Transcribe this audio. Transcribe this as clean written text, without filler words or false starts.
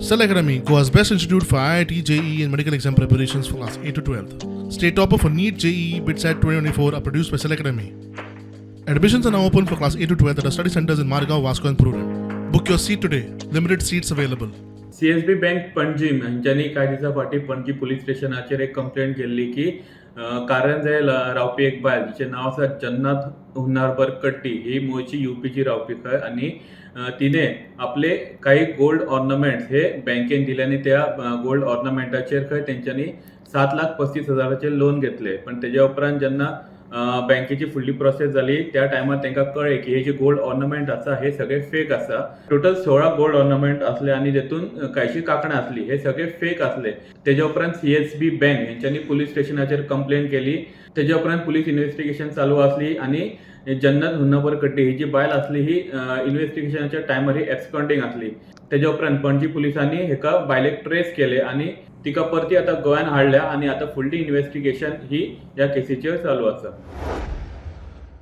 Cell Academy, Goa's best institute for IIT, JEE and medical exam preparations for class 8 to 12th. State topper for NEET, JEE, BITSAT 2024 are produced by Cell Academy. Admissions are now open for class 8 to 12th at our study centers in Margao, Vasco and Purudem. Book your seat today. Limited seats available. CSB bank Panaji हांच्यानी कांय दिसा फाटीं Panaji police स्टेशनाचेर एक complaint केल्ली की कारंजे रावपी एक बायल जिचें नांव आसा जन्नत हुन्नारबर कट्टी ही मूळची यूपीची रावपी खंय आनी तिने आपले काही गोल्ड ऑर्नामेंट्स हे बँकेन दिले आनी त्या गोल्ड ऑर्नामेंटाचेर खंय तेंच्यांनी 7,35,000 लोन घेतले. पण तेज्या उपरांत जेन्ना बँकेची फुडली प्रोसेस जाली त्या टायमार तांकां कळ्ळें की हे जे गोल्ड ऑर्नामेंट आसा हे सगळे फेक आसा. टोटल 16 गोल्ड ऑर्नामेंट असले आनी तेतून कांयशी कांकणां असली हे सगळे फेक असले. तेज्या उपरांत CSB बँक हेंच्यांनी पुलीस स्टेशनाचेर कंप्लेंट केली. तेज्या उपरांत पुलीस इन्व्हेस्टिगेशन चालू असली आनी जन्नत हुन्नाबर कट्टी ही जी बायल असली ही इन्व्हेस्टिगेशनाच्या टायमार ही एब्सकॉन्डिंग असली. तेज्या उपरांत पणजी पुलिसांनी हेका बायलेक ट्रेस केले आनी तिका परती आतां गोंयान हाडल्या आनी आतां फुडली इन्व्हेस्टिगेशन ही ह्या केसीचेर चालू आसा.